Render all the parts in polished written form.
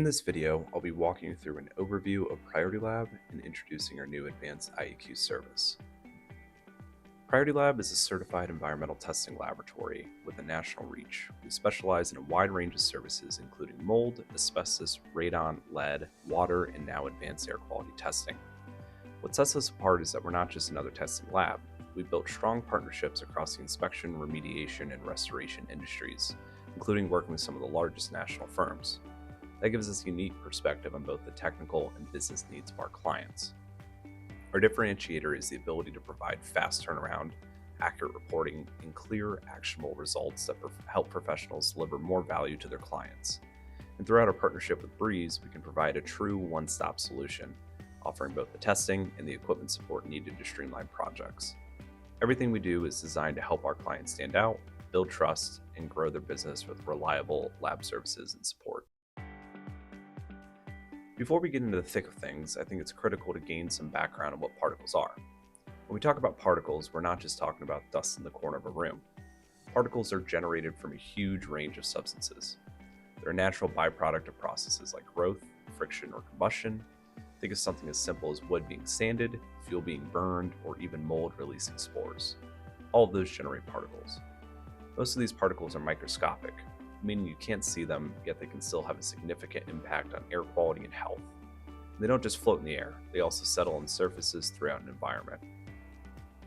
In this video, I'll be walking you through an overview of PriorityLab and introducing our new Advanced IAQ service. PriorityLab is a certified environmental testing laboratory with a national reach. We specialize in a wide range of services including mold, asbestos, radon, lead, water, and now advanced air quality testing. What sets us apart is that we're not just another testing lab. We've built strong partnerships across the inspection, remediation, and restoration industries, including working with some of the largest national firms. That gives us a unique perspective on both the technical and business needs of our clients. Our differentiator is the ability to provide fast turnaround, accurate reporting, and clear, actionable results that help professionals deliver more value to their clients. And throughout our partnership with Breeze, we can provide a true one-stop solution, offering both the testing and the equipment support needed to streamline projects. Everything we do is designed to help our clients stand out, build trust, and grow their business with reliable lab services and support. Before we get into the thick of things, I think it's critical to gain some background on what particles are. When we talk about particles, we're not just talking about dust in the corner of a room. Particles are generated from a huge range of substances. They're a natural byproduct of processes like growth, friction, or combustion. Think of something as simple as wood being sanded, fuel being burned, or even mold releasing spores. All of those generate particles. Most of these particles are microscopic, meaning you can't see them, yet they can still have a significant impact on air quality and health. They don't just float in the air, they also settle on surfaces throughout an environment.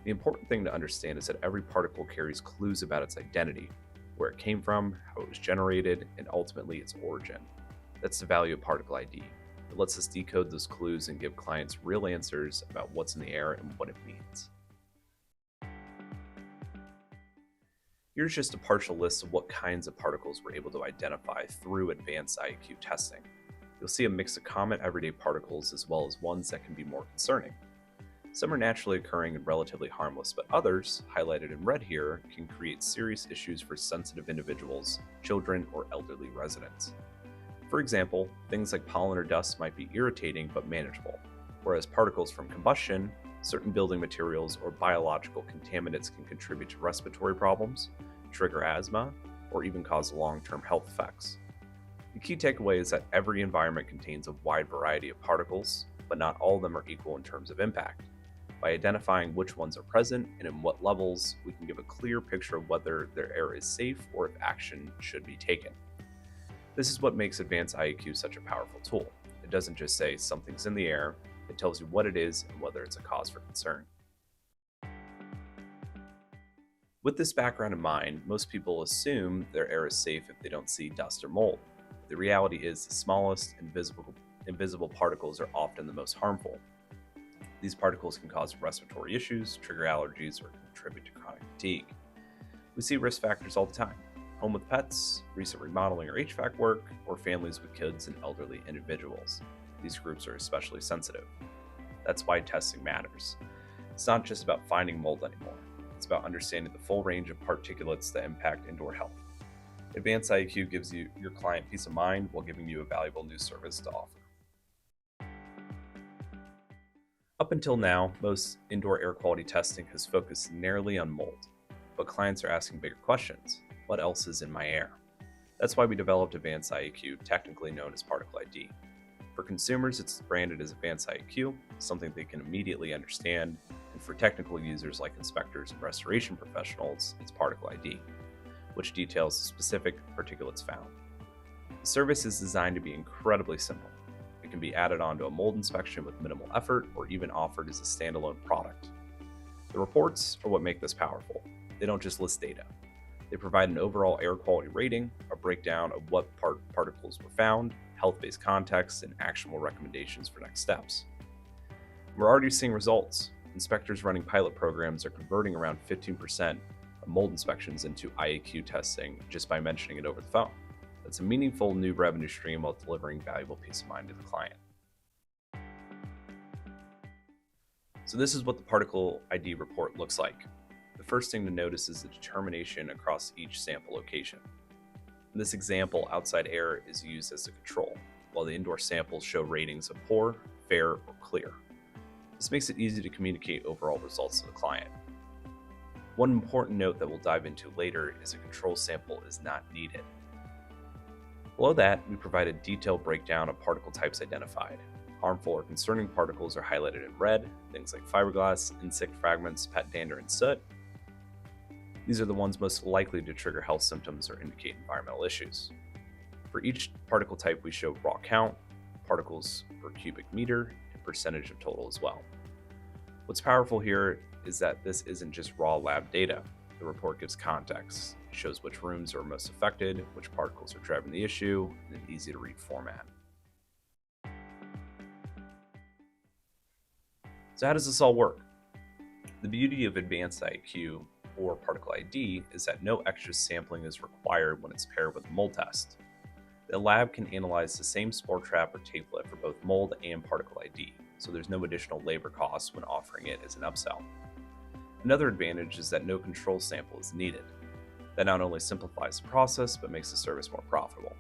The important thing to understand is that every particle carries clues about its identity, where it came from, how it was generated, and ultimately its origin. That's the value of particle ID. It lets us decode those clues and give clients real answers about what's in the air and what it means. Here's just a partial list of what kinds of particles we're able to identify through Advanced IAQ testing. You'll see a mix of common everyday particles as well as ones that can be more concerning. Some are naturally occurring and relatively harmless, but others, highlighted in red here, can create serious issues for sensitive individuals, children, or elderly residents. For example, things like pollen or dust might be irritating but manageable, whereas particles from combustion, certain building materials, or biological contaminants can contribute to respiratory problems, trigger asthma, or even cause long-term health effects. The key takeaway is that every environment contains a wide variety of particles, but not all of them are equal in terms of impact. By identifying which ones are present and in what levels, we can give a clear picture of whether their air is safe or if action should be taken. This is what makes Advanced IAQ such a powerful tool. It doesn't just say something's in the air, it tells you what it is and whether it's a cause for concern. With this background in mind, most people assume their air is safe if they don't see dust or mold. The reality is the smallest invisible particles are often the most harmful. These particles can cause respiratory issues, trigger allergies, or contribute to chronic fatigue. We see risk factors all the time: home with pets, recent remodeling or HVAC work, or families with kids and elderly individuals. These groups are especially sensitive. That's why testing matters. It's not just about finding mold anymore. It's about understanding the full range of particulates that impact indoor health. Advanced IAQ gives your client peace of mind while giving you a valuable new service to offer. Up until now, most indoor air quality testing has focused narrowly on mold, but clients are asking bigger questions. What else is in my air? That's why we developed Advanced IAQ, technically known as Particle ID. For consumers, it's branded as Advanced IAQ, something they can immediately understand, and for technical users like inspectors and restoration professionals, it's Particle ID, which details the specific particulates found. The service is designed to be incredibly simple. It can be added onto a mold inspection with minimal effort or even offered as a standalone product. The reports are what make this powerful. They don't just list data. They provide an overall air quality rating, a breakdown of what particles were found, health-based context, and actionable recommendations for next steps. We're already seeing results. Inspectors running pilot programs are converting around 15% of mold inspections into IAQ testing just by mentioning it over the phone. That's a meaningful new revenue stream while delivering valuable peace of mind to the client. So this is what the Particle ID report looks like. The first thing to notice is the determination across each sample location. In this example, outside air is used as the control, while the indoor samples show ratings of poor, fair, or clear. This makes it easy to communicate overall results to the client. One important note that we'll dive into later is a control sample is not needed. Below that, we provide a detailed breakdown of particle types identified. Harmful or concerning particles are highlighted in red, things like fiberglass, insect fragments, pet dander, and soot. These are the ones most likely to trigger health symptoms or indicate environmental issues. For each particle type, we show raw count, particles per cubic meter, and percentage of total as well. What's powerful here is that this isn't just raw lab data. The report gives context, shows which rooms are most affected, which particles are driving the issue, in an easy-to-read format. So how does this all work? The beauty of Advanced IAQ or Particle ID is that no extra sampling is required when it's paired with a mold test. The lab can analyze the same spore trap or tape lift for both mold and Particle ID, so there's no additional labor costs when offering it as an upsell. Another advantage is that no control sample is needed. That not only simplifies the process, but makes the service more profitable.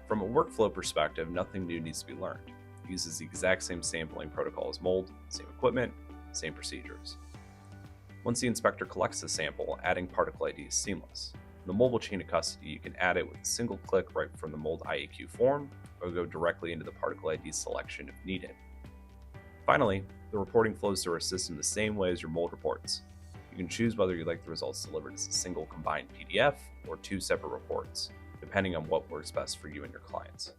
From a workflow perspective, nothing new needs to be learned. It uses the exact same sampling protocol as mold, same equipment, same procedures. Once the inspector collects the sample, adding Particle ID is seamless. In the mobile chain of custody, you can add it with a single click right from the mold IAQ form, or go directly into the Particle ID selection if needed. Finally, the reporting flows through our system the same way as your mold reports. You can choose whether you like the results delivered as a single combined PDF or two separate reports, depending on what works best for you and your clients.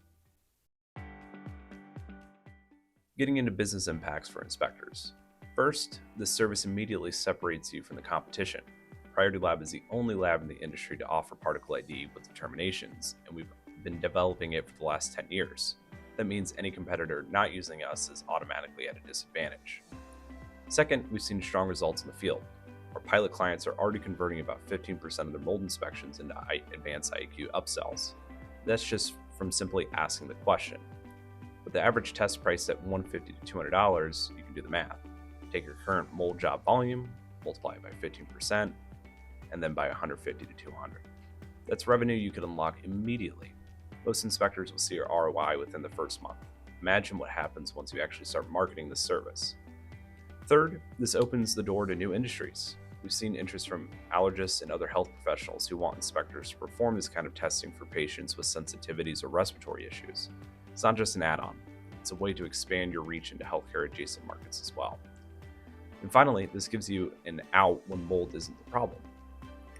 Getting into business impacts for inspectors. First, this service immediately separates you from the competition. PriorityLab is the only lab in the industry to offer Particle ID with determinations, and we've been developing it for the last 10 years. That means any competitor not using us is automatically at a disadvantage. Second, we've seen strong results in the field. Our pilot clients are already converting about 15% of their mold inspections into Advanced IAQ upsells. That's just from simply asking the question. With the average test price at $150 to $200, you can do the math. Take your current mold job volume, multiply it by 15%, and then by 150 to 200. That's revenue you could unlock immediately. Most inspectors will see your ROI within the first month. Imagine what happens once you actually start marketing this service. Third, this opens the door to new industries. We've seen interest from allergists and other health professionals who want inspectors to perform this kind of testing for patients with sensitivities or respiratory issues. It's not just an add-on, it's a way to expand your reach into healthcare adjacent markets as well. And finally, this gives you an out when mold isn't the problem.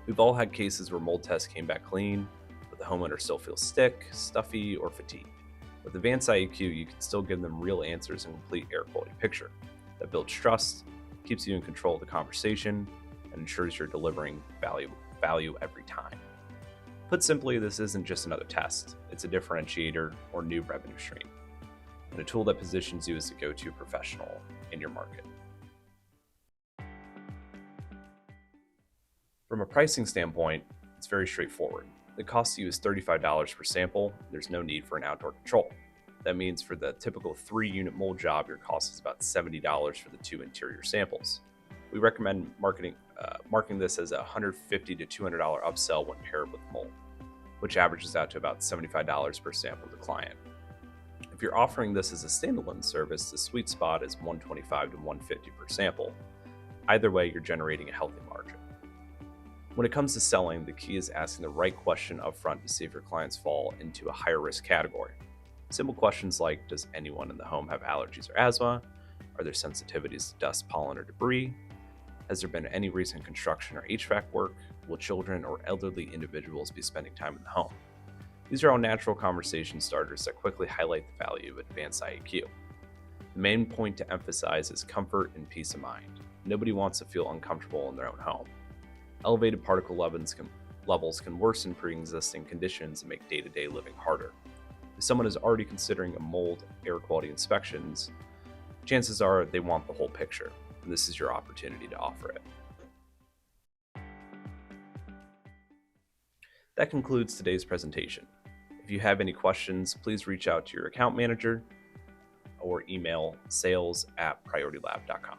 We've all had cases where mold tests came back clean, but the homeowner still feels sick, stuffy, or fatigued. With Advanced IAQ, you can still give them real answers and complete air quality picture. That builds trust, keeps you in control of the conversation, and ensures you're delivering value every time. Put simply, this isn't just another test, it's a differentiator or new revenue stream, and a tool that positions you as the go-to professional in your market. From a pricing standpoint, it's very straightforward. The cost to you is $35 per sample. There's no need for an outdoor control. That means for the typical 3-unit mold job, your cost is about $70 for the 2 interior samples. We recommend marking this as a $150 to $200 upsell when paired with mold, which averages out to about $75 per sample to client. If you're offering this as a standalone service, the sweet spot is $125 to $150 per sample. Either way, you're generating a healthy margin. When it comes to selling, the key is asking the right question upfront to see if your clients fall into a higher risk category. Simple questions like, does anyone in the home have allergies or asthma? Are there sensitivities to dust, pollen, or debris? Has there been any recent construction or HVAC work? Will children or elderly individuals be spending time in the home? These are all natural conversation starters that quickly highlight the value of Advanced IAQ. The main point to emphasize is comfort and peace of mind. Nobody wants to feel uncomfortable in their own home. Elevated particle levels can worsen pre-existing conditions and make day-to-day living harder. If someone is already considering a mold air quality inspections, chances are they want the whole picture, and this is your opportunity to offer it. That concludes today's presentation. If you have any questions, please reach out to your account manager or email sales@PriorityLab.com.